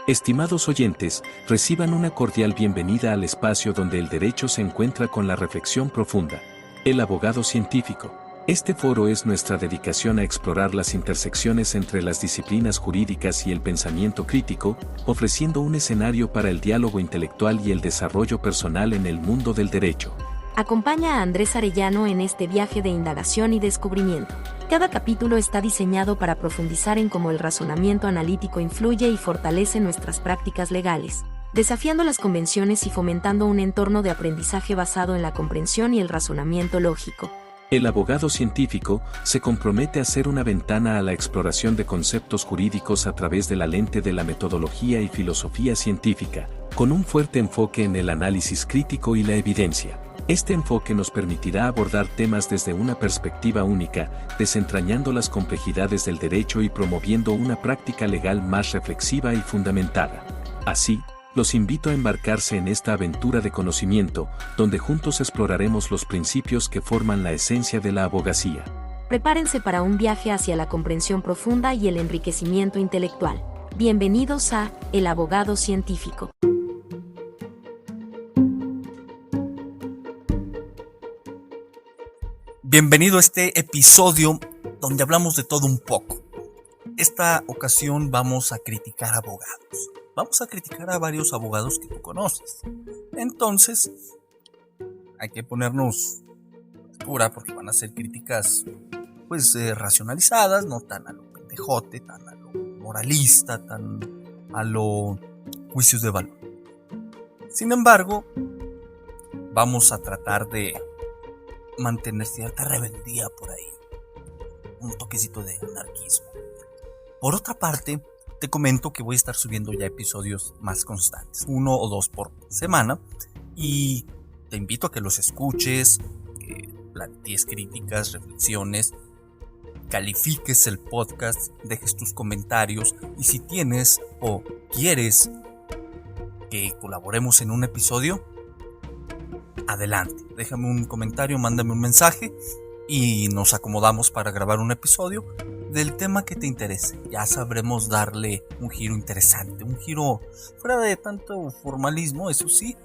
Estimados oyentes, reciban una cordial bienvenida al espacio donde el derecho se encuentra con la reflexión profunda. El abogado científico. Este foro es nuestra dedicación a explorar las intersecciones entre las disciplinas jurídicas y el pensamiento crítico, ofreciendo un escenario para el diálogo intelectual y el desarrollo personal en el mundo del derecho. Acompaña a Andrés Arellano en este viaje de indagación y descubrimiento. Cada capítulo está diseñado para profundizar en cómo el razonamiento analítico influye y fortalece nuestras prácticas legales, desafiando las convenciones y fomentando un entorno de aprendizaje basado en la comprensión y el razonamiento lógico. El abogado científico se compromete a ser una ventana a la exploración de conceptos jurídicos a través de la lente de la metodología y filosofía científica, con un fuerte enfoque en el análisis crítico y la evidencia. Este enfoque nos permitirá abordar temas desde una perspectiva única, desentrañando las complejidades del derecho y promoviendo una práctica legal más reflexiva y fundamentada. Así, los invito a embarcarse en esta aventura de conocimiento, donde juntos exploraremos los principios que forman la esencia de la abogacía. Prepárense para un viaje hacia la comprensión profunda y el enriquecimiento intelectual. Bienvenidos a El Abogado Científico. Bienvenido a este episodio donde hablamos de todo un poco. Esta ocasión vamos a criticar abogados. Vamos a criticar a varios abogados que tú conoces. Entonces, hay que ponernos altura porque van a ser críticas racionalizadas, no tan a lo pendejote, tan a lo moralista, tan a lo juicios de valor. Sin embargo, vamos a tratar de mantener cierta rebeldía por ahí, un toquecito de anarquismo. Por otra parte, te comento que voy a estar subiendo ya episodios más constantes, 1 o 2 por semana, y te invito a que los escuches, que plantees críticas, reflexiones, califiques el podcast, dejes tus comentarios, y si tienes o quieres que colaboremos en un episodio, adelante, déjame un comentario, mándame un mensaje y nos acomodamos para grabar un episodio del tema que te interese. Ya sabremos darle un giro interesante, un giro fuera de tanto formalismo, eso sí,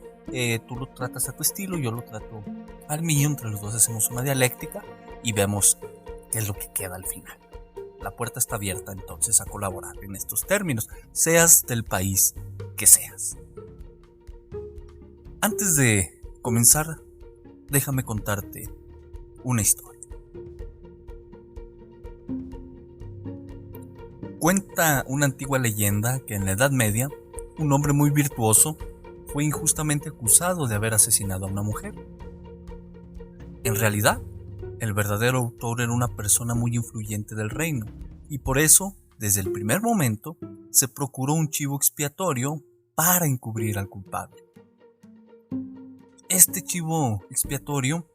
tú lo tratas a tu estilo, yo lo trato al mío, entre los dos hacemos una dialéctica y vemos qué es lo que queda al final. La puerta está abierta entonces a colaborar en estos términos, seas del país que seas. Antes de comenzar, déjame contarte una historia. Cuenta una antigua leyenda que en la Edad Media, un hombre muy virtuoso fue injustamente acusado de haber asesinado a una mujer. En realidad, el verdadero autor era una persona muy influyente del reino, y por eso, desde el primer momento, se procuró un chivo expiatorio para encubrir al culpable. Este chivo expiatorio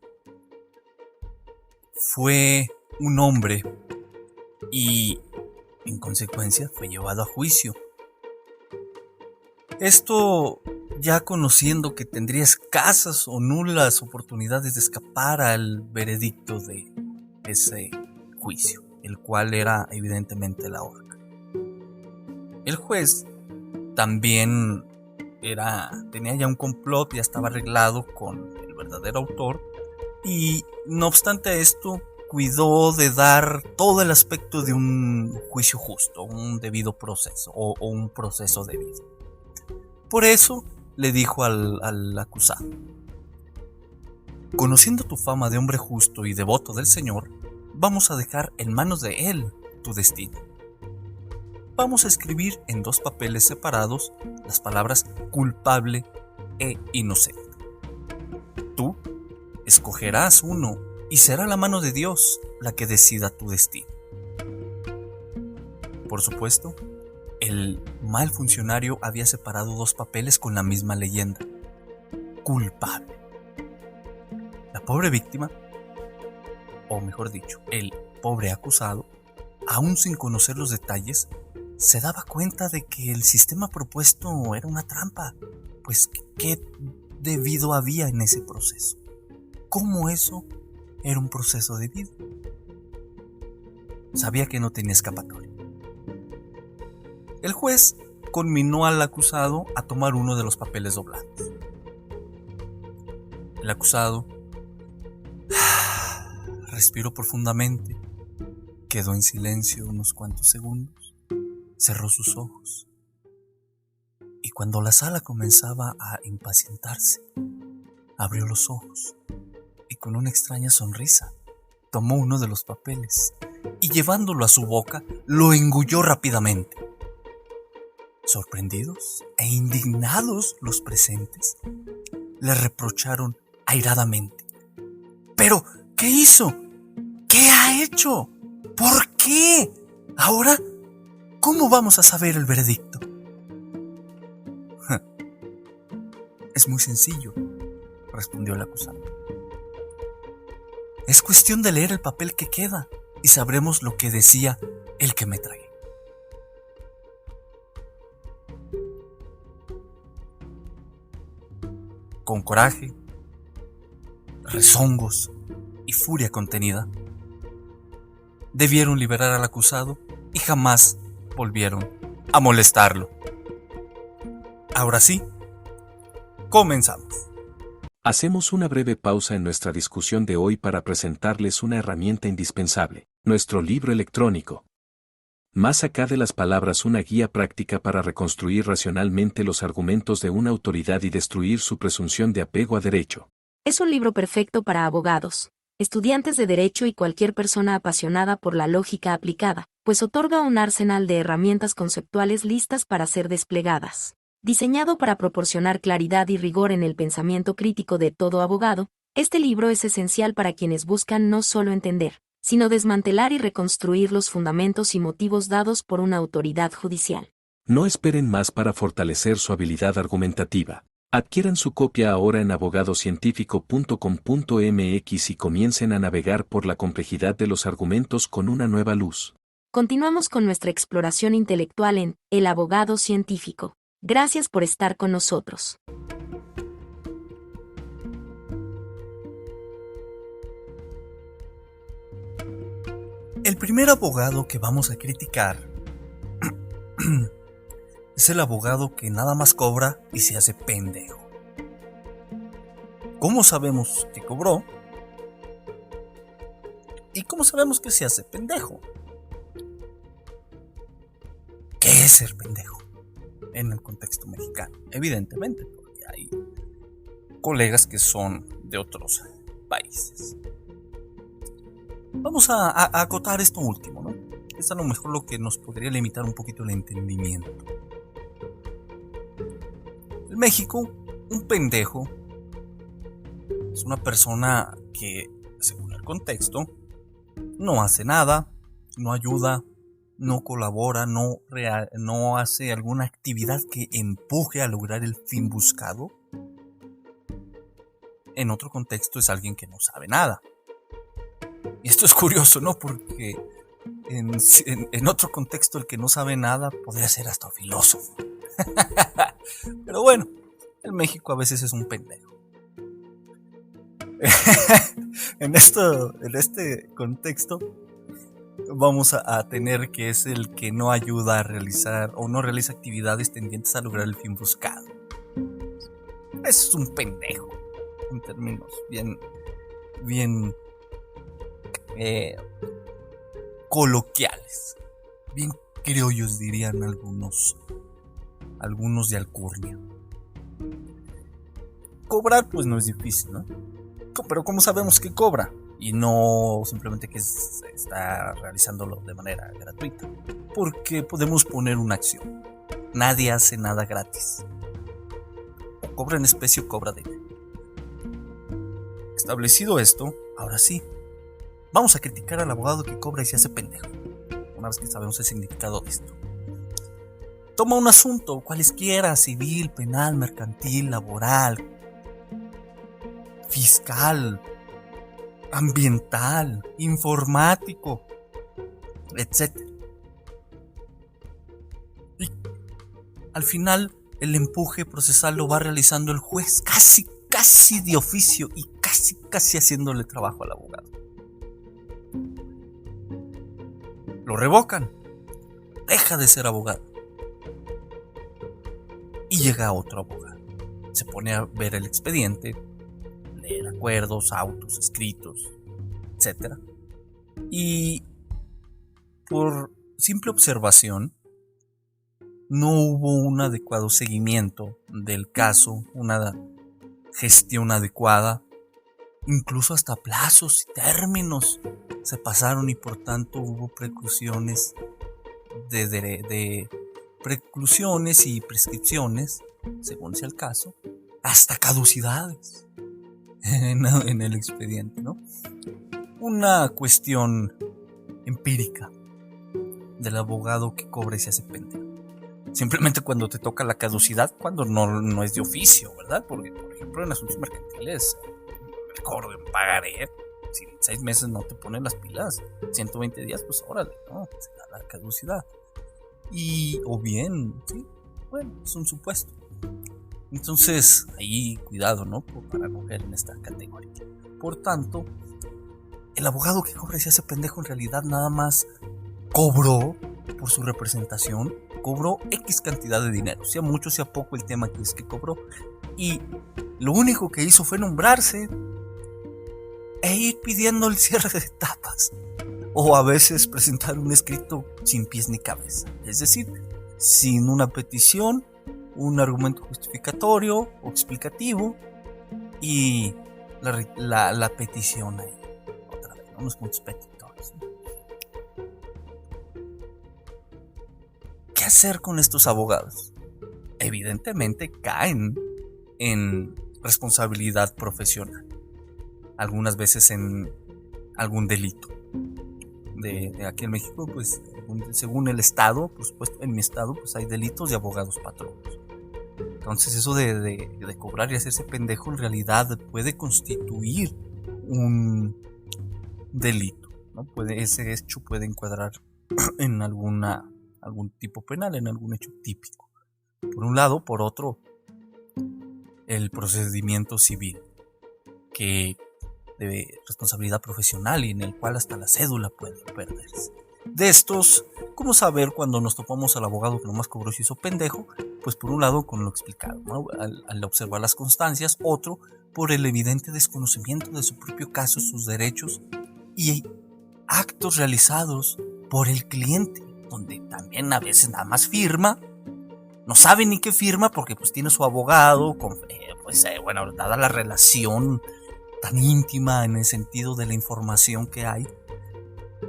fue un hombre y, en consecuencia, fue llevado a juicio. Esto ya conociendo que tendría escasas o nulas oportunidades de escapar al veredicto de ese juicio, el cual era evidentemente la horca. El juez también tenía ya un complot, ya estaba arreglado con el verdadero autor, y no obstante esto cuidó de dar todo el aspecto de un juicio justo, un debido proceso o un proceso debido. Por eso le dijo al acusado: conociendo tu fama de hombre justo y devoto del Señor, vamos a dejar en manos de Él tu destino. Vamos a escribir en 2 papeles separados las palabras culpable e inocente. Tú escogerás uno y será la mano de Dios la que decida tu destino. Por supuesto, el mal funcionario había separado 2 papeles con la misma leyenda: culpable. La pobre víctima, o mejor dicho, el pobre acusado, aún sin conocer los detalles, se daba cuenta de que el sistema propuesto era una trampa. Pues, ¿qué debido había en ese proceso? ¿Cómo eso era un proceso debido? Sabía que no tenía escapatoria. El juez conminó al acusado a tomar uno de los papeles doblados. El acusado respiró profundamente, quedó en silencio unos cuantos segundos, cerró sus ojos y cuando la sala comenzaba a impacientarse, abrió los ojos y con una extraña sonrisa tomó uno de los papeles y llevándolo a su boca lo engulló rápidamente. Sorprendidos e indignados los presentes le reprocharon airadamente: ¿pero qué hizo? ¿Qué ha hecho? ¿Por qué? Ahora, ¿cómo vamos a saber el veredicto? Es muy sencillo, respondió el acusado. Es cuestión de leer el papel que queda y sabremos lo que decía el que me tragué. Con coraje, rezongos y furia contenida, debieron liberar al acusado y jamás volvieron a molestarlo. Ahora sí, comenzamos. Hacemos una breve pausa en nuestra discusión de hoy para presentarles una herramienta indispensable, nuestro libro electrónico. Más acá de las palabras, una guía práctica para reconstruir racionalmente los argumentos de una autoridad y destruir su presunción de apego a derecho. Es un libro perfecto para abogados, estudiantes de derecho y cualquier persona apasionada por la lógica aplicada, pues otorga un arsenal de herramientas conceptuales listas para ser desplegadas. Diseñado para proporcionar claridad y rigor en el pensamiento crítico de todo abogado, este libro es esencial para quienes buscan no solo entender, sino desmantelar y reconstruir los fundamentos y motivos dados por una autoridad judicial. No esperen más para fortalecer su habilidad argumentativa. Adquieran su copia ahora en abogadoscientifico.com.mx y comiencen a navegar por la complejidad de los argumentos con una nueva luz. Continuamos con nuestra exploración intelectual en El abogado científico. Gracias por estar con nosotros. El primer abogado que vamos a criticar es el abogado que nada más cobra y se hace pendejo. ¿Cómo sabemos que cobró? ¿Y cómo sabemos que se hace pendejo? ¿Qué es ser pendejo? En el contexto mexicano, evidentemente, porque hay colegas que son de otros países. Vamos a acotar esto último, ¿no? Es a lo mejor lo que nos podría limitar un poquito el entendimiento. En México, un pendejo es una persona que, según el contexto, no hace nada, no ayuda, no colabora, no hace alguna actividad que empuje a lograr el fin buscado. En otro contexto es alguien que no sabe nada. Y esto es curioso, ¿no? Porque en otro contexto el que no sabe nada podría ser hasta filósofo. Pero bueno, en México a veces es un pendejo. En este contexto vamos a tener que es el que no ayuda a realizar o no realiza actividades tendientes a lograr el fin buscado. Eso es un pendejo, en términos bien coloquiales, bien criollos dirían algunos de alcurnia. Cobrar pues no es difícil, ¿no? Pero ¿cómo sabemos que cobra? Y no simplemente que está realizándolo de manera gratuita. Porque podemos poner una acción. Nadie hace nada gratis. O cobra en especie o cobra dinero. Establecido esto, ahora sí, vamos a criticar al abogado que cobra y se hace pendejo. Una vez que sabemos el significado de esto. Toma un asunto, cualesquiera, civil, penal, mercantil, laboral, fiscal, ambiental, informático, etc. Y al final el empuje procesal lo va realizando el juez casi de oficio y casi haciéndole trabajo al abogado. Lo revocan, deja de ser abogado. llega otro abogado. Se pone a ver el expediente, leer acuerdos, autos, escritos, etc. Y por simple observación, no hubo un adecuado seguimiento del caso, una gestión adecuada, incluso hasta plazos y términos se pasaron y por tanto hubo preclusiones de preclusiones y prescripciones, según sea el caso, hasta caducidades en el expediente, ¿no? Una cuestión empírica del abogado que cobra y se hace pendejo. Simplemente cuando te toca la caducidad, cuando no es de oficio, ¿verdad? Porque, por ejemplo, en asuntos mercantiles, el cobro de un pagaré, si en 6 meses no te ponen las pilas, 120 días, pues órale, ¿no? Se da la caducidad. Y, o bien, sí, bueno, es un supuesto. Entonces, ahí cuidado, ¿no? Para no caer en esta categoría. Por tanto, el abogado que cobra y se hace pendejo en realidad nada más cobró por su representación, cobró X cantidad de dinero, sea mucho, sea poco, el tema que es que cobró. Y lo único que hizo fue nombrarse e ir pidiendo el cierre de etapas. O a veces presentar un escrito sin pies ni cabeza. Es decir, sin una petición, un argumento justificatorio o explicativo y la petición ahí. Otra vez, unos puntos petitores, ¿no? ¿Qué hacer con estos abogados? Evidentemente caen en responsabilidad profesional. Algunas veces en algún delito. De aquí en México, pues según el estado, por supuesto, en mi estado, pues hay delitos de abogados patronos. Entonces eso de cobrar y hacerse pendejo en realidad puede constituir un delito, ¿no? Ese hecho puede encuadrar en algún tipo penal, en algún hecho típico. Por un lado, por otro, el procedimiento civil, que de responsabilidad profesional y en el cual hasta la cédula puede perderse. De estos, ¿cómo saber cuando nos topamos al abogado que nomás cobró y se hizo pendejo? Pues por un lado con lo explicado, ¿no? Al observar las constancias, otro por el evidente desconocimiento de su propio caso, sus derechos y actos realizados por el cliente, donde también a veces nada más firma, no sabe ni qué firma porque pues tiene su abogado, bueno, dada la relación tan íntima en el sentido de la información que hay,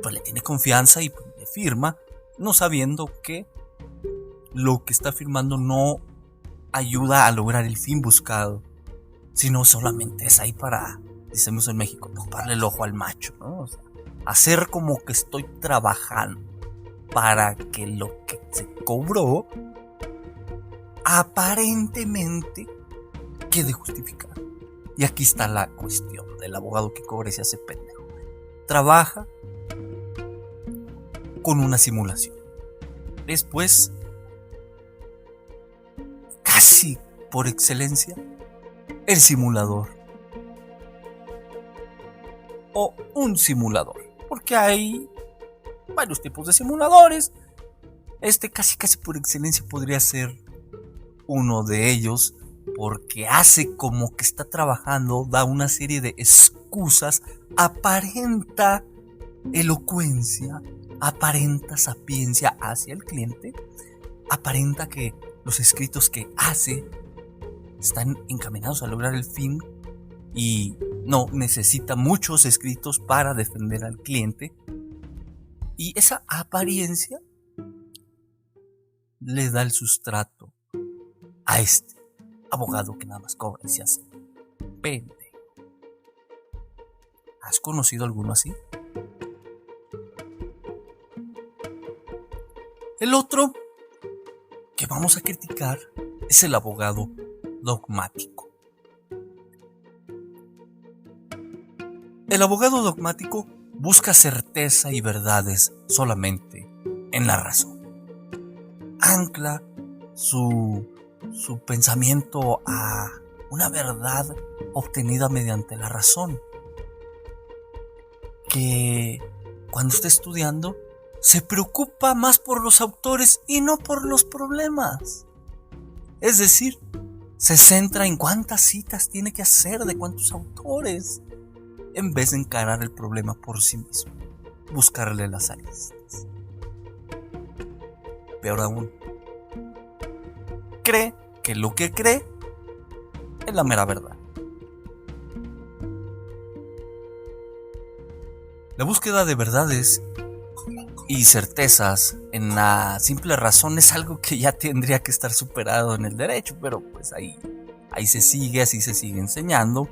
pues le tiene confianza y le firma, no sabiendo que lo que está firmando no ayuda a lograr el fin buscado, sino solamente es ahí para, decimos en México, taparle el ojo al macho, ¿no? O sea, hacer como que estoy trabajando para que lo que se cobró aparentemente quede justificado. Y aquí está la cuestión del abogado que cobra y se hace pendejo. Trabaja con una simulación. Después, casi por excelencia, el simulador. O un simulador. Porque hay varios tipos de simuladores. Este casi por excelencia podría ser uno de ellos, porque hace como que está trabajando, da una serie de excusas, aparenta elocuencia, aparenta sapiencia hacia el cliente, aparenta que los escritos que hace están encaminados a lograr el fin y no necesita muchos escritos para defender al cliente, y esa apariencia le da el sustrato a este abogado que nada más cobra y se hace pendejo. ¿Has conocido alguno así? El otro que vamos a criticar es el abogado dogmático. El abogado dogmático busca certeza y verdades solamente en la razón. Ancla su pensamiento a una verdad obtenida mediante la razón, que cuando está estudiando se preocupa más por los autores y no por los problemas. Es decir, se centra en cuántas citas tiene que hacer de cuántos autores, en vez de encarar el problema por sí mismo, buscarle las aristas. Peor aún, cree que lo que cree es la mera verdad. La búsqueda de verdades y certezas en la simple razón es algo que ya tendría que estar superado en el derecho, pero pues ahí se sigue, así se sigue enseñando,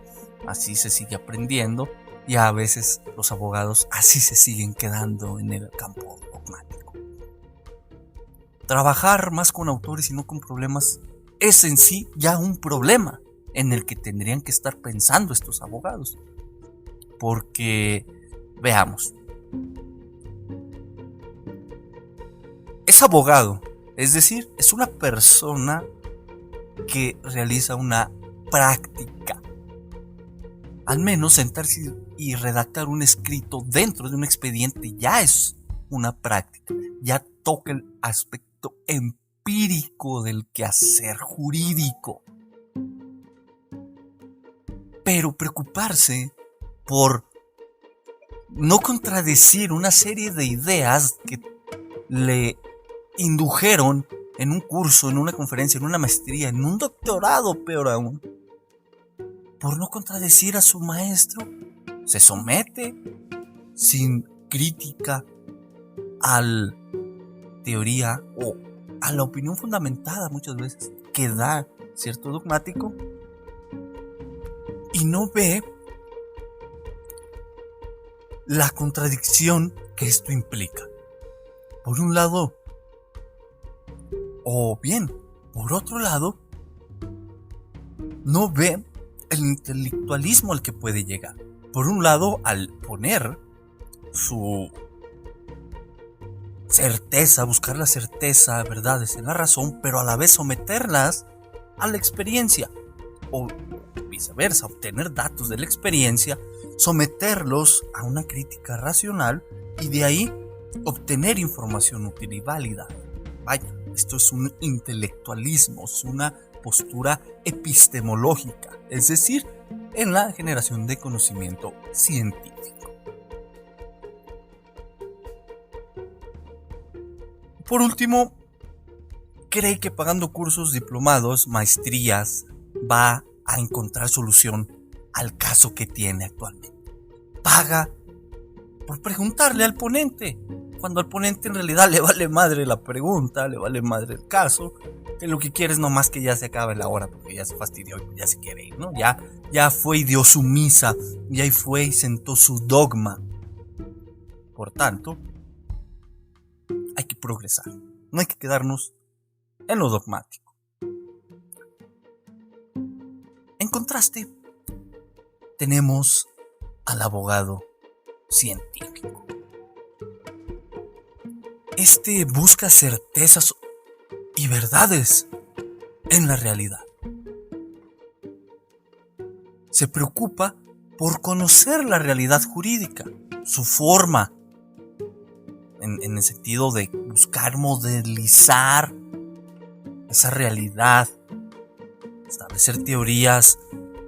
así se sigue aprendiendo, y a veces los abogados así se siguen quedando en el campo dogmático. Trabajar más con autores y no con problemas es en sí ya un problema en el que tendrían que estar pensando estos abogados. Porque, veamos, es abogado, es decir, es una persona que realiza una práctica. Al menos sentarse y redactar un escrito dentro de un expediente ya es una práctica, ya toca el aspecto empírico del quehacer jurídico. Pero preocuparse por no contradecir una serie de ideas que le indujeron en un curso, en una conferencia, en una maestría, en un doctorado, peor aún, por no contradecir a su maestro, se somete sin crítica a la teoría o a la opinión fundamentada muchas veces que da cierto dogmático y no ve la contradicción que esto implica. Por un lado, o bien, por otro lado, no ve el intelectualismo al que puede llegar. Por un lado, al poner su certeza, buscar la certeza, verdades en la razón, pero a la vez someterlas a la experiencia, o viceversa, obtener datos de la experiencia, someterlos a una crítica racional y de ahí obtener información útil y válida. Vaya, esto es un intelectualismo, es una postura epistemológica, es decir, en la generación de conocimiento científico. Por último, cree que pagando cursos, diplomados, maestrías, va a encontrar solución al caso que tiene actualmente. Paga por preguntarle al ponente, cuando al ponente en realidad le vale madre la pregunta, le vale madre el caso, que lo que quiere es nomás que ya se acabe la hora porque ya se fastidió y ya se quiere ir, ¿no? Ya fue y dio su misa, ya fue y sentó su dogma. Por tanto, hay que progresar, no hay que quedarnos en lo dogmático. En contraste, tenemos al abogado científico. Este busca certezas y verdades en la realidad. Se preocupa por conocer la realidad jurídica, su forma, en el sentido de buscar modelizar esa realidad, establecer teorías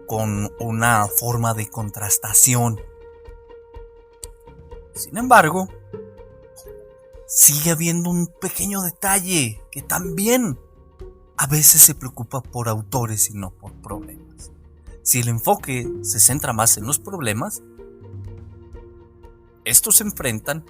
con una forma de contrastación. Sin embargo, sigue habiendo un pequeño detalle que también a veces se preocupa por autores y no por problemas. Si el enfoque se centra más en los problemas, estos se enfrentan,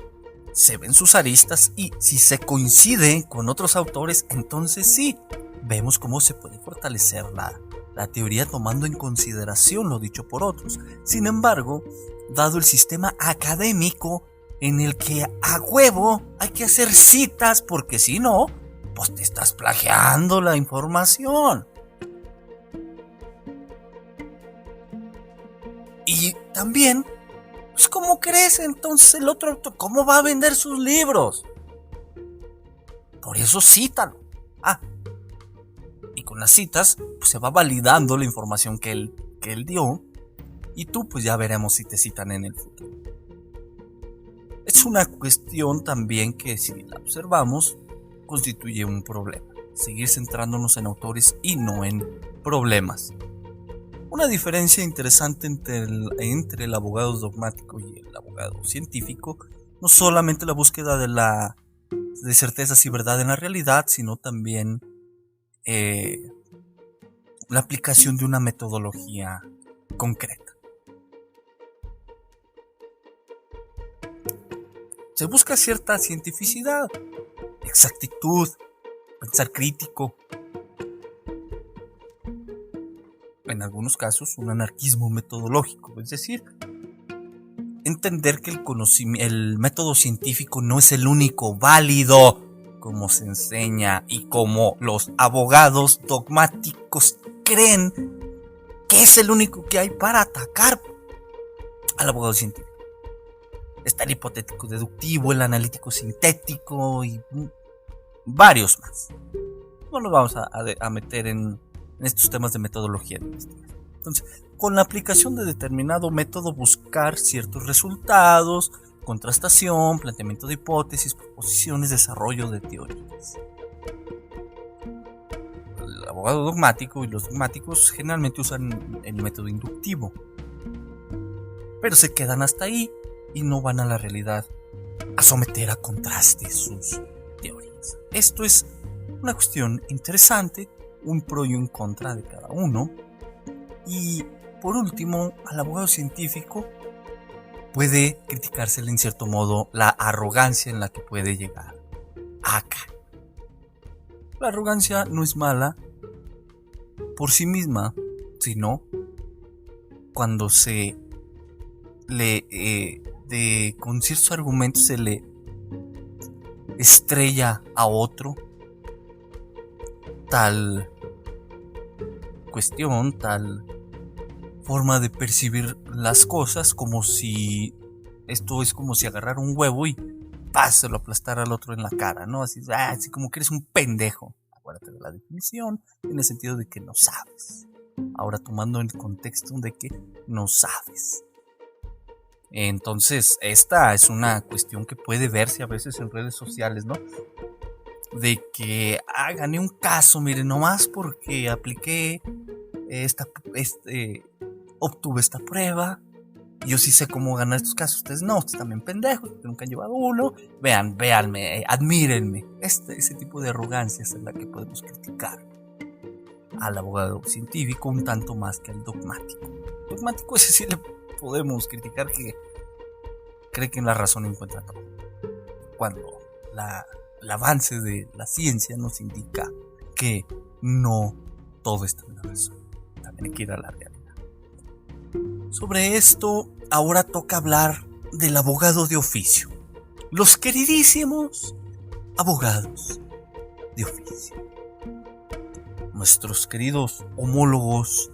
se ven sus aristas y si se coincide con otros autores, entonces sí, vemos cómo se puede fortalecer la teoría tomando en consideración lo dicho por otros. Sin embargo, dado el sistema académico en el que a huevo hay que hacer citas porque si no, pues te estás plagiando la información. Y también, pues ¿cómo crees entonces el otro autor? ¿Cómo va a vender sus libros? Por eso cítalo. Y con las citas, pues se va validando la información que él dio. Y tú, pues ya veremos si te citan en el futuro. Es una cuestión también que, si la observamos, constituye un problema. seguir centrándonos en autores y no en problemas. Una diferencia interesante entre el abogado dogmático y el abogado científico, no solamente la búsqueda de certezas y verdad en la realidad, sino también la aplicación de una metodología concreta. Se busca cierta cientificidad, exactitud, pensar crítico. En algunos casos, un anarquismo metodológico, es decir, entender que el método científico no es el único válido, como se enseña y como los abogados dogmáticos creen que es el único que hay para atacar al abogado científico. Está el hipotético deductivo, el analítico sintético y varios más. No nos vamos a meter en estos temas de metodología. Entonces, con la aplicación de determinado método, buscar ciertos resultados, contrastación, planteamiento de hipótesis, proposiciones, desarrollo de teorías. El abogado dogmático y los dogmáticos generalmente usan el método inductivo, pero se quedan hasta ahí y no van a la realidad a someter a contraste sus teorías. Esto es una cuestión interesante, un pro y un contra de cada uno. Y por último, al abogado científico puede criticársele en cierto modo la arrogancia en la que puede llegar acá. La arrogancia no es mala por sí misma, sino cuando con ciertos argumentos se le estrella a otro tal cuestión, tal forma de percibir las cosas, como si esto es como si agarrara un huevo y se lo aplastara al otro en la cara, ¿no? Así como que eres un pendejo. Acuérdate de la definición, en el sentido de que no sabes. Ahora tomando el contexto de que no sabes. Entonces, esta es una cuestión que puede verse a veces en redes sociales, ¿no? De que gané un caso, miren, nomás porque apliqué obtuve esta prueba. Yo sí sé cómo ganar estos casos. Ustedes no, ustedes también pendejos, porque nunca han llevado uno. Véanme, admírenme. Ese tipo de arrogancia es la que podemos criticar al abogado científico un tanto más que al dogmático. Dogmático, ese sí le podemos criticar, que cree que en la razón encuentra todo, cuando el avance de la ciencia nos indica que no todo está en la razón. También hay que ir a la realidad. Sobre esto, ahora toca hablar del abogado de oficio. Los queridísimos abogados de oficio. Nuestros queridos homólogos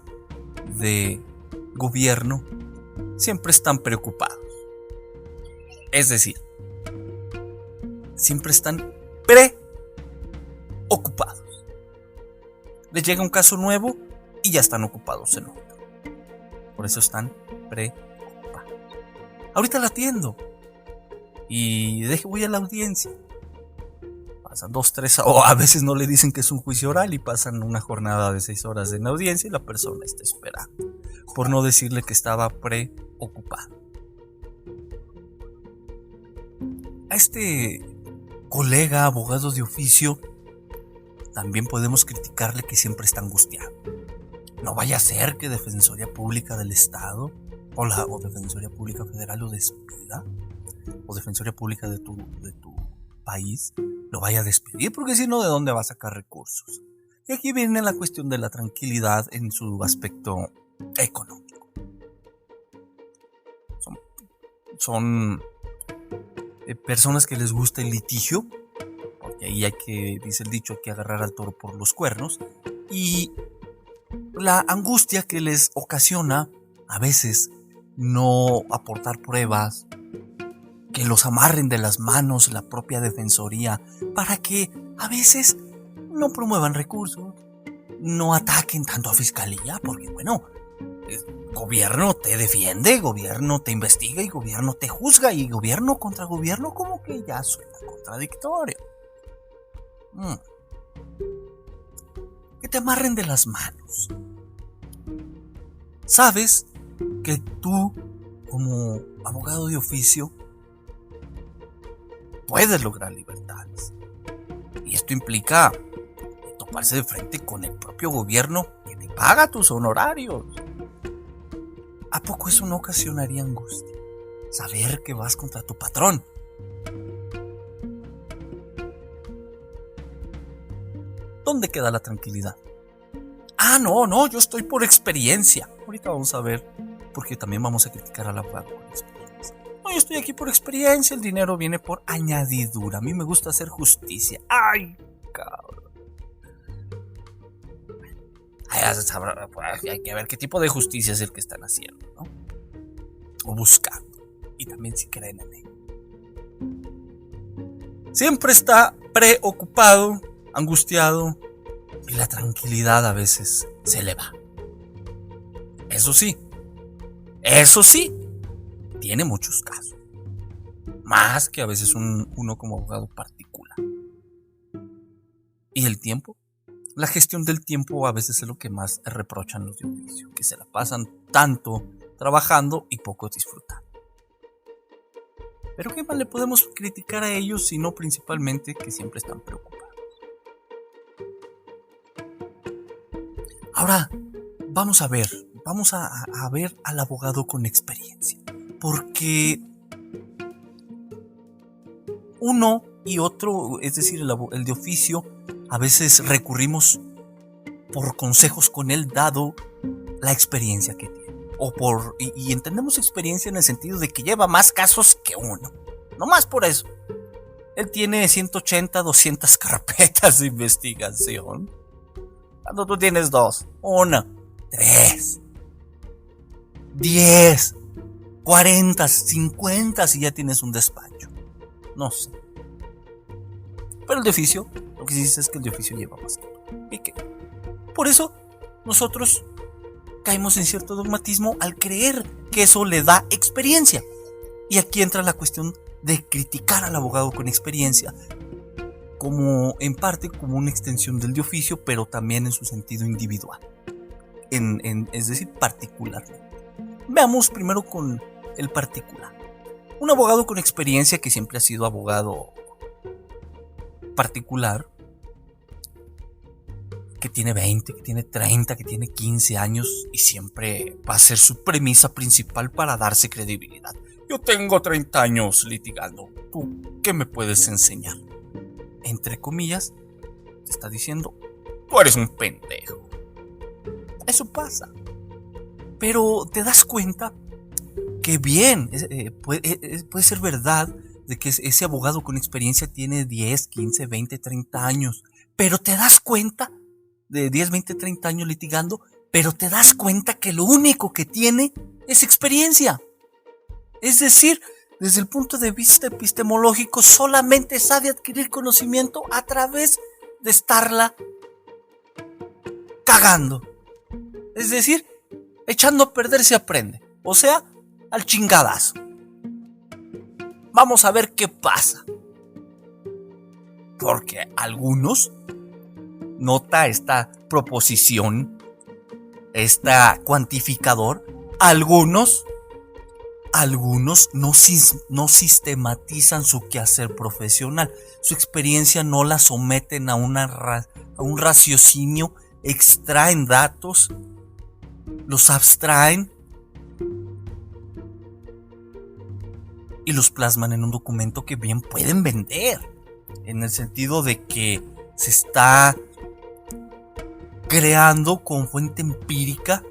de gobierno siempre están preocupados. Es decir, siempre están preocupados. Les llega un caso nuevo y ya están ocupados en otro. Por eso están preocupados. Ahorita la atiendo y voy a la audiencia. Pasan 2, 3, o a veces no le dicen que es un juicio oral y pasan una jornada de 6 horas en la audiencia y la persona está esperando, por no decirle que estaba preocupado. A este colega abogado de oficio también podemos criticarle que siempre está angustiado. No vaya a ser que Defensoría Pública del Estado o Defensoría Pública Federal lo despida, o Defensoría Pública de tu país lo vaya a despedir, porque si no, ¿de dónde va a sacar recursos? Y aquí viene la cuestión de la tranquilidad en su aspecto económico. Son personas que les gusta el litigio, porque ahí dice el dicho, hay que agarrar al toro por los cuernos, y la angustia que les ocasiona a veces no aportar pruebas, que los amarren de las manos la propia defensoría, para que a veces no promuevan recursos, no ataquen tanto a fiscalía, porque bueno, gobierno te defiende, gobierno te investiga y gobierno te juzga, y gobierno contra gobierno como que ya suena contradictorio. que te amarren de las manos. Sabes que tú, como abogado de oficio, puedes lograr libertades. Y esto implica toparse de frente con el propio gobierno que te paga tus honorarios. ¿A poco eso no ocasionaría angustia? Saber que vas contra tu patrón. ¿Dónde queda la tranquilidad? No, yo estoy por experiencia. Ahorita vamos a ver, porque también vamos a criticar al abogado con experiencia. No, yo estoy aquí por experiencia, el dinero viene por añadidura. A mí me gusta hacer justicia. ¡Ay, cabrón! Hay que ver qué tipo de justicia es el que están haciendo, ¿no? O buscando. Y también si creen en él. Siempre está preocupado, angustiado, y la tranquilidad a veces se le va. Eso sí, tiene muchos casos. Más que a veces uno como abogado particular. ¿Y el tiempo? La gestión del tiempo a veces es lo que más reprochan los de oficio, que se la pasan tanto trabajando y poco disfrutando. Pero ¿qué más le podemos criticar a ellos sino principalmente que siempre están preocupados? Ahora, vamos a ver al abogado con experiencia, porque uno y otro, es decir, el de oficio, a veces recurrimos por consejos con él dado la experiencia que tiene. Y entendemos experiencia en el sentido de que lleva más casos que uno. No más por eso. Él tiene 180, 200 carpetas de investigación. Cuando tú tienes 2, 1, 3, 10, 40, 50 si ya tienes un despacho. No sé. Pero el de oficio, lo que sí dice es que el de oficio lleva más tiempo. ¿Y qué? Por eso nosotros caemos en cierto dogmatismo al creer que eso le da experiencia. Y aquí entra la cuestión de criticar al abogado con experiencia, como en parte como una extensión del de oficio, pero también en su sentido individual, es decir, particular. Veamos primero con el particular. Un abogado con experiencia que siempre ha sido abogado particular, que tiene 20, que tiene 30, que tiene 15 años y siempre va a ser su premisa principal para darse credibilidad. Yo tengo 30 años litigando. ¿Tú qué me puedes enseñar? Entre comillas, te está diciendo, tú eres un pendejo. Eso pasa. Pero te das cuenta que bien, puede ser verdad de que ese abogado con experiencia tiene 10, 15, 20, 30 años. Pero te das cuenta de 10, 20, 30 años litigando, pero te das cuenta que lo único que tiene es experiencia. Es decir, desde el punto de vista epistemológico, solamente sabe adquirir conocimiento a través de estarla cagando. Es decir, echando a perder se aprende. O sea, al chingadazo. Vamos a ver qué pasa. Porque algunos, nota esta proposición, este cuantificador, algunos no sistematizan su quehacer profesional. Su experiencia no la someten a un raciocinio, extraen datos, los abstraen y los plasman en un documento que bien pueden vender, en el sentido de que se está creando con fuente empírica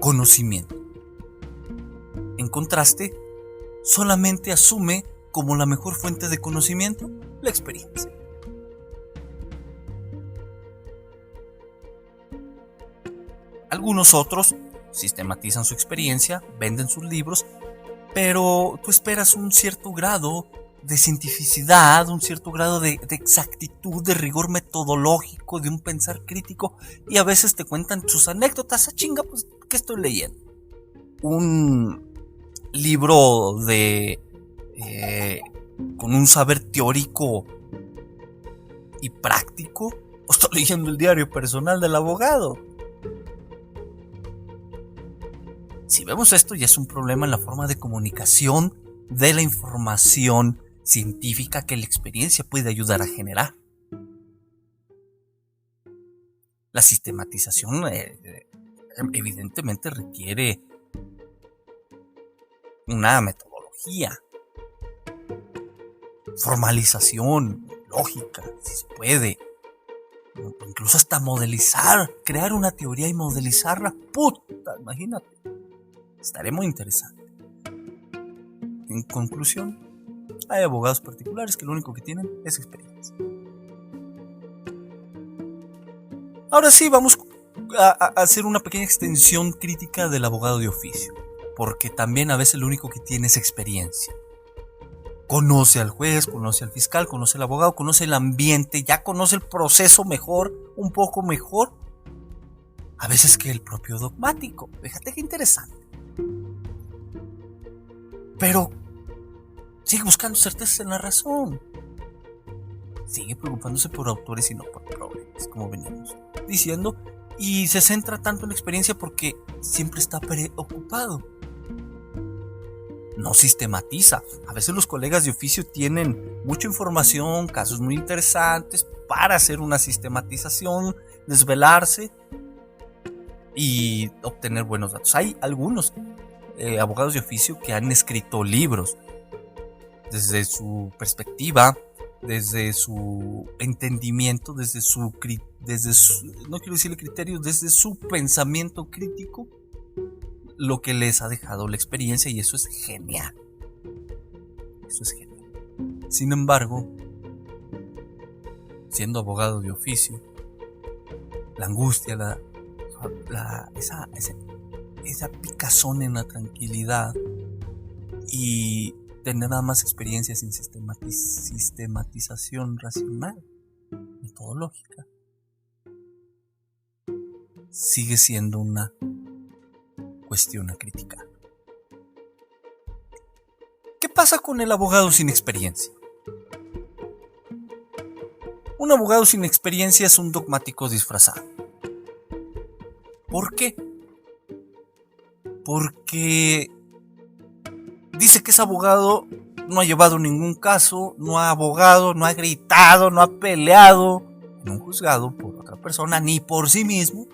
conocimiento. En contraste, solamente asume como la mejor fuente de conocimiento la experiencia. Algunos otros sistematizan su experiencia, venden sus libros, pero tú esperas un cierto grado de cientificidad, un cierto grado de exactitud, de rigor metodológico, de un pensar crítico, y a veces te cuentan sus anécdotas. Chinga, pues, ¿qué estoy leyendo? Un libro con un saber teórico y práctico o estoy leyendo el diario personal del abogado. Si vemos esto, ya es un problema en la forma de comunicación de la información científica que la experiencia puede ayudar a generar. La sistematización evidentemente requiere una metodología, formalización, lógica, si se puede, incluso hasta modelizar, crear una teoría y modelizarla. Puta, imagínate, estaré muy interesante. En conclusión, hay abogados particulares que lo único que tienen es experiencia. Ahora sí, vamos a hacer una pequeña extensión crítica del abogado de oficio, porque también a veces lo único que tiene es experiencia. Conoce al juez, conoce al fiscal, conoce al abogado, conoce el ambiente, ya conoce el proceso mejor, un poco mejor, a veces que el propio dogmático. Fíjate qué interesante. Pero sigue buscando certezas en la razón. Sigue preocupándose por autores y no por problemas, como veníamos diciendo, y se centra tanto en la experiencia porque siempre está preocupado. No sistematiza. A veces los colegas de oficio tienen mucha información, casos muy interesantes para hacer una sistematización, desvelarse y obtener buenos datos. Hay algunos abogados de oficio que han escrito libros desde su perspectiva, desde su entendimiento, desde su no quiero decirle criterio, desde su pensamiento crítico, lo que les ha dejado la experiencia, y eso es genial. Eso es genial. Sin embargo, siendo abogado de oficio, la angustia, esa picazón en la tranquilidad y tener nada más experiencia sin sistematización racional, metodológica, sigue siendo una cuestión a criticar. ¿Qué pasa con el abogado sin experiencia? Un abogado sin experiencia es un dogmático disfrazado. ¿Por qué? Porque dice que es abogado, no ha llevado ningún caso, no ha abogado, no ha gritado, no ha peleado en un juzgado por otra persona ni por sí mismo.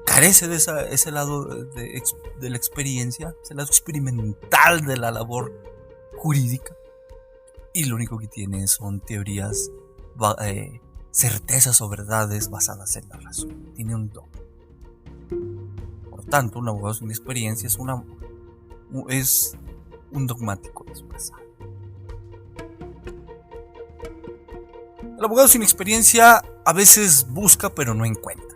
Carece de ese lado de la experiencia, ese lado experimental de la labor jurídica, y lo único que tiene son teorías, certezas o verdades basadas en la razón. Tiene un don. Por tanto, un abogado sin experiencia es un dogmático disfrazado. El abogado sin experiencia a veces busca pero no encuentra.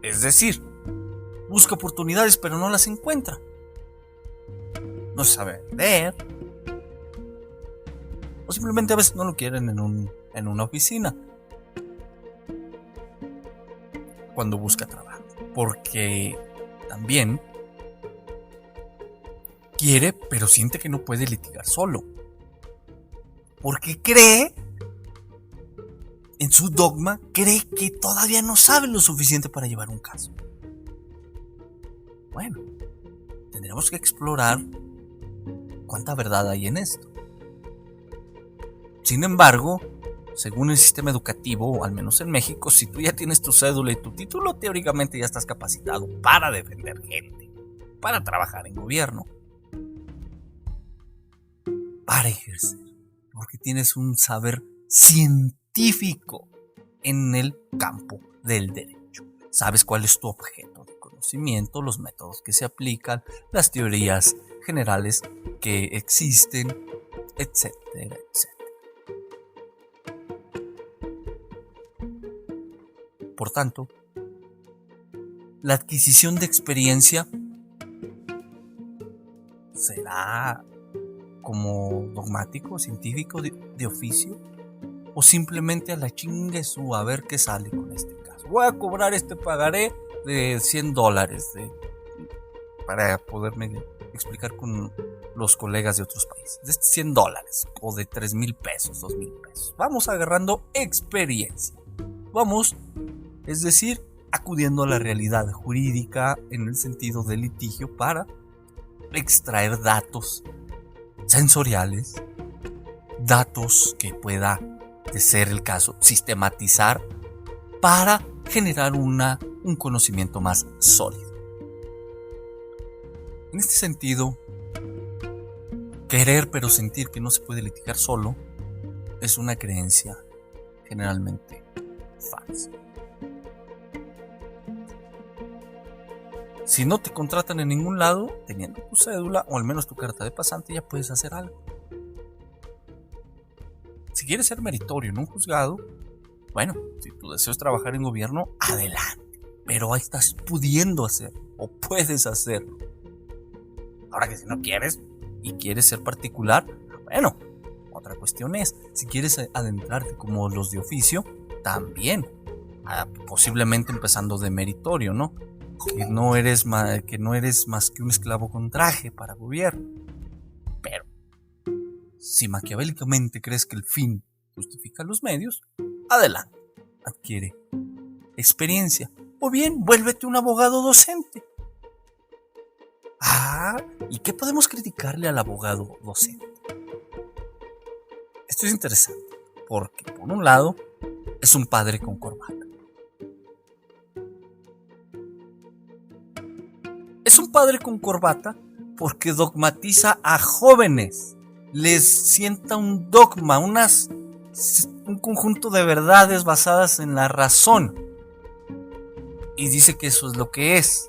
Es decir, busca oportunidades pero no las encuentra. No sabe vender. O simplemente a veces no lo quieren en una oficina cuando busca trabajo. Porque también quiere, pero siente que no puede litigar solo. Porque cree, en su dogma, cree que todavía no sabe lo suficiente para llevar un caso. Bueno, tendremos que explorar cuánta verdad hay en esto. Sin embargo, según el sistema educativo, al menos en México, si tú ya tienes tu cédula y tu título, teóricamente ya estás capacitado para defender gente, para trabajar en gobierno, para ejercer, porque tienes un saber científico en el campo del derecho. Sabes cuál es tu objeto de conocimiento, los métodos que se aplican, las teorías generales que existen, etcétera, etcétera. Por tanto, la adquisición de experiencia será como dogmático, científico, de oficio, o simplemente a la chingue su a ver qué sale con este caso. Voy a cobrar este pagaré de $100 para poderme explicar con los colegas de otros países, de $100 o de 3,000 pesos, 2,000 pesos. Vamos agarrando experiencia. Vamos, es decir, acudiendo a la realidad jurídica en el sentido del litigio para extraer datos sensoriales, datos que pueda, de ser el caso, sistematizar para generar un conocimiento más sólido. En este sentido, querer pero sentir que no se puede litigar solo es una creencia generalmente falsa. Si no te contratan en ningún lado, teniendo tu cédula o al menos tu carta de pasante, ya puedes hacer algo. Si quieres ser meritorio en un juzgado, bueno, si tu deseo es trabajar en gobierno, adelante. Pero ahí estás pudiendo hacer o puedes hacerlo. Ahora que si no quieres y quieres ser particular, bueno, otra cuestión es, si quieres adentrarte como los de oficio, también, posiblemente empezando de meritorio, ¿no? Que no eres más que un esclavo con traje para gobierno. Pero, si maquiavélicamente crees que el fin justifica los medios, adelante, adquiere experiencia. O bien, vuélvete un abogado docente. ¿Y qué podemos criticarle al abogado docente? Esto es interesante, porque por un lado, es un padre con corbata. Es un padre con corbata porque dogmatiza a jóvenes. Les sienta un dogma, un conjunto de verdades basadas en la razón. Y dice que eso es lo que es.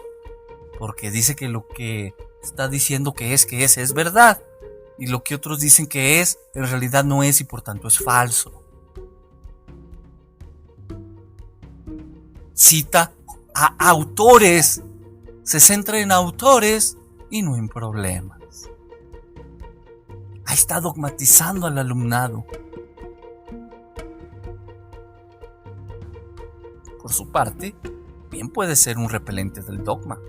Porque dice que lo que está diciendo que es verdad. Y lo que otros dicen que es, en realidad no es y por tanto es falso. Cita a autores. Se centra en autores y no en problemas. Ahí está dogmatizando al alumnado. Por su parte, bien puede ser un repelente del dogma.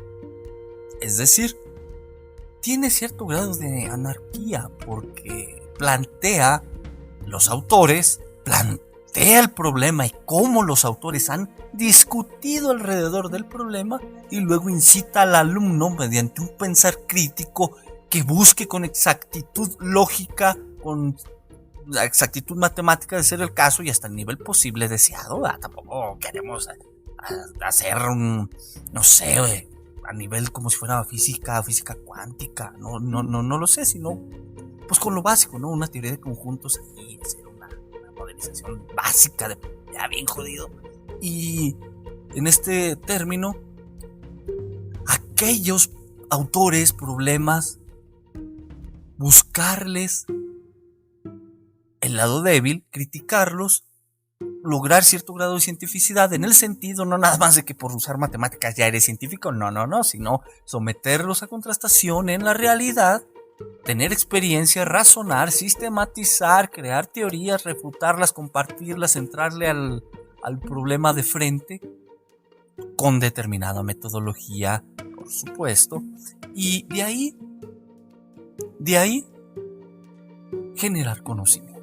Es decir, tiene cierto grado de anarquía porque plantea el problema y cómo los autores han discutido alrededor del problema y luego incita al alumno mediante un pensar crítico que busque con exactitud lógica, con la exactitud matemática de ser el caso y hasta el nivel posible deseado. Tampoco queremos hacer a nivel como si fuera física cuántica, no lo sé, sino pues con lo básico, ¿no? Una teoría de conjuntos aquí, hacer una modelización básica de ya bien jodido. Y en este término, aquellos autores, problemas, buscarles el lado débil, criticarlos, lograr cierto grado de cientificidad en el sentido no nada más de que por usar matemáticas ya eres científico, no, sino someterlos a contrastación en la realidad, tener experiencia, razonar, sistematizar, crear teorías, refutarlas, compartirlas, entrarle al problema de frente con determinada metodología, por supuesto, y de ahí generar conocimiento.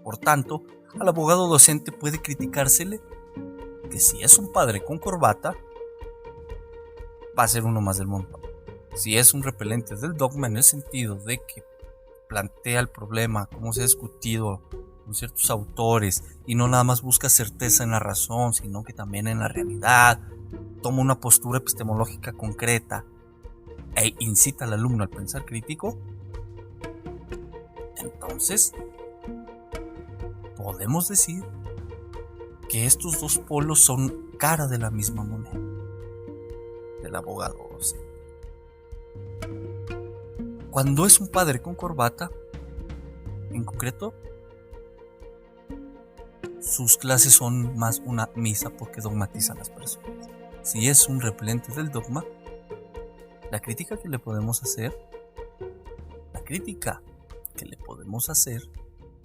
Por tanto, al abogado docente puede criticársele que si es un padre con corbata, va a ser uno más del montón. Si es un repelente del dogma en el sentido de que plantea el problema, como se ha discutido con ciertos autores, y no nada más busca certeza en la razón, sino que también en la realidad, toma una postura epistemológica concreta e incita al alumno al pensar crítico, entonces podemos decir que estos dos polos son cara de la misma moneda del abogado docente. Cuando es un padre con corbata, en concreto, sus clases son más una misa porque dogmatiza a las personas. Si es un repelente del dogma, la crítica que le podemos hacer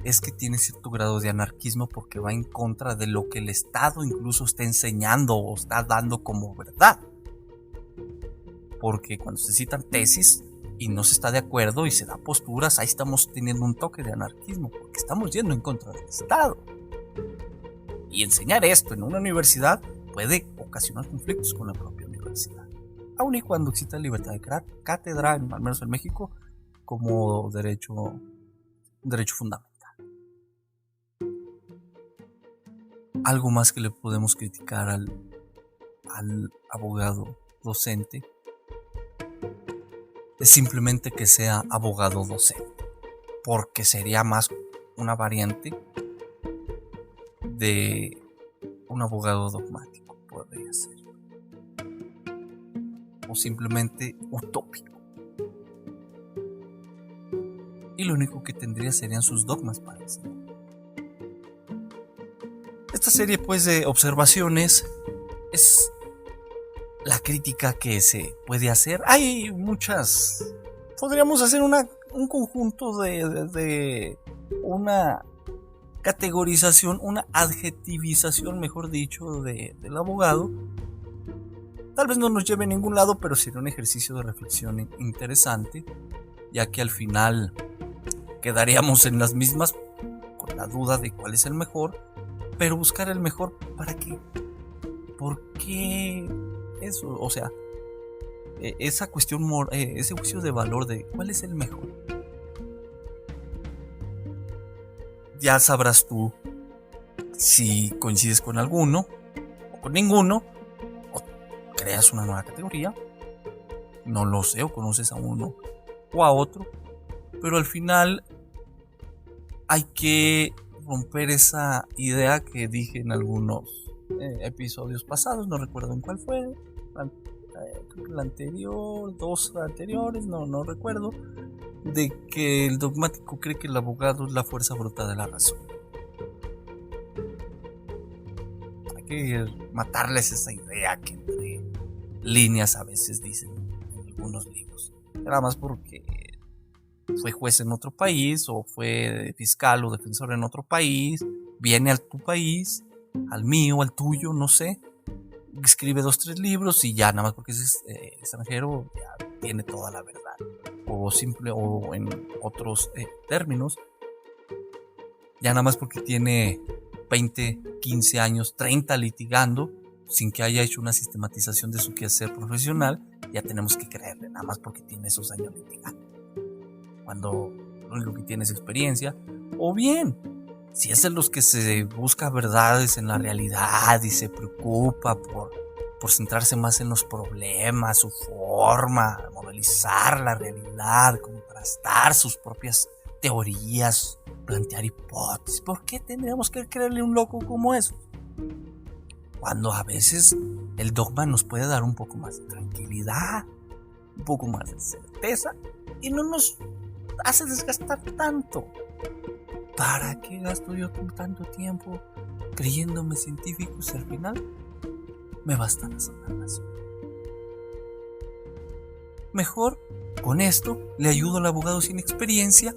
es que tiene cierto grado de anarquismo porque va en contra de lo que el Estado incluso está enseñando o está dando como verdad. Porque cuando se citan tesis, y no se está de acuerdo y se da posturas, ahí estamos teniendo un toque de anarquismo, porque estamos yendo en contra del Estado. Y enseñar esto en una universidad puede ocasionar conflictos con la propia universidad, aun y cuando exista libertad de cátedra, al menos en México, como derecho fundamental. Algo más que le podemos criticar al abogado docente es simplemente que sea abogado docente, porque sería más una variante de un abogado dogmático, podría ser, o simplemente utópico, y lo único que tendría serían sus dogmas para enseñar. Esta serie, pues, de observaciones es la crítica que se puede hacer. Hay muchas. Podríamos hacer un conjunto de una categorización, una adjetivización, mejor dicho, del abogado. Tal vez no nos lleve a ningún lado, pero sería un ejercicio de reflexión interesante, ya que al final quedaríamos en las mismas con la duda de cuál es el mejor, pero buscar el mejor ¿para qué? ¿Por qué eso? O sea, esa cuestión, ese juicio de valor de cuál es el mejor. Ya sabrás tú si coincides con alguno o con ninguno, o creas una nueva categoría, no lo sé, o conoces a uno o a otro, pero al final hay que romper esa idea que dije en algunos episodios pasados, no recuerdo en cuál fue, el anterior, dos anteriores, no recuerdo, de que el dogmático cree que el abogado es la fuerza bruta de la razón. Hay que matarles esa idea que entre líneas a veces dicen en algunos libros, nada más porque fue juez en otro país, o fue fiscal o defensor en otro país, viene a tu país, al mío, al tuyo, no sé, escribe 2-3 libros y ya, nada más porque es extranjero, ya tiene toda la verdad. O en otros términos, ya nada más porque tiene 20, 15 años, 30 litigando, sin que haya hecho una sistematización de su quehacer profesional, ya tenemos que creerle, nada más porque tiene esos años litigando, cuando lo único que tiene es experiencia. O bien, si es de los que se busca verdades en la realidad y se preocupa por centrarse más en los problemas, su forma, modelizar la realidad, contrastar sus propias teorías, plantear hipótesis, ¿por qué tendríamos que creerle a un loco como eso? Cuando a veces el dogma nos puede dar un poco más de tranquilidad, un poco más de certeza, y no nos hace desgastar tanto. ¿Para qué gasto yo tanto tiempo creyéndome científico si al final me bastan las semanas? Mejor con esto le ayudo al abogado sin experiencia,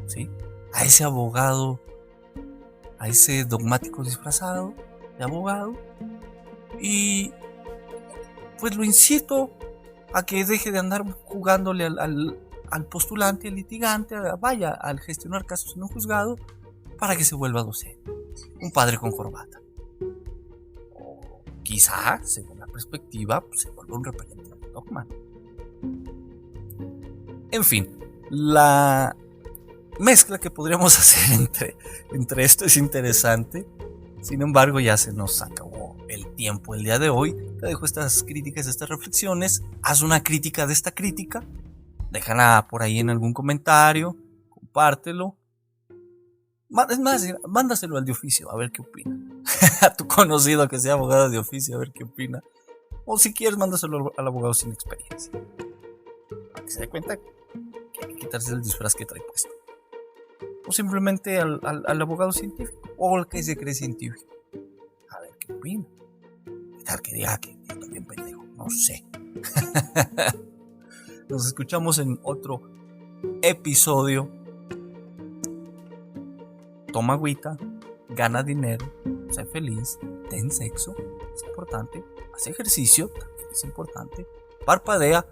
¿sí? A ese abogado, a ese dogmático disfrazado de abogado, y pues lo incito a que deje de andar jugándole al postulante, al litigante, vaya al gestionar casos en un juzgado, para que se vuelva docente, un padre con corbata, o quizá, según la perspectiva, pues, se vuelva un repelente del dogma. En fin, la mezcla que podríamos hacer entre esto es interesante. Sin embargo, ya se nos acabó el tiempo el día de hoy. Te dejo estas críticas, estas reflexiones. Haz una crítica de esta crítica, déjala por ahí en algún comentario, compártelo. Es más, mándaselo al de oficio, a ver qué opina. A tu conocido que sea abogado de oficio, a ver qué opina. O si quieres, mándaselo al abogado sin experiencia, para que se dé cuenta que hay que quitarse el disfraz que trae puesto. O simplemente al abogado científico, o al que se cree científico, a ver qué opina. ¿Qué tal que diga que yo también pendejo? No sé. Nos escuchamos en otro episodio. Toma agüita, gana dinero, sé feliz, ten sexo, es importante, haz ejercicio, también es importante, parpadea,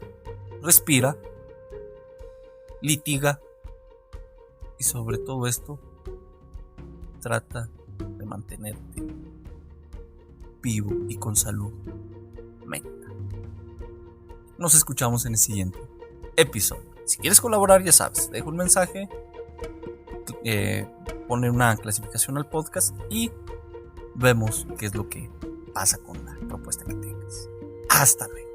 respira, litiga y sobre todo esto, trata de mantenerte vivo y con salud mental. Nos escuchamos en el siguiente episodio. Si quieres colaborar, ya sabes, deja un mensaje, pone una clasificación al podcast y vemos qué es lo que pasa con la propuesta que tengas. Hasta luego.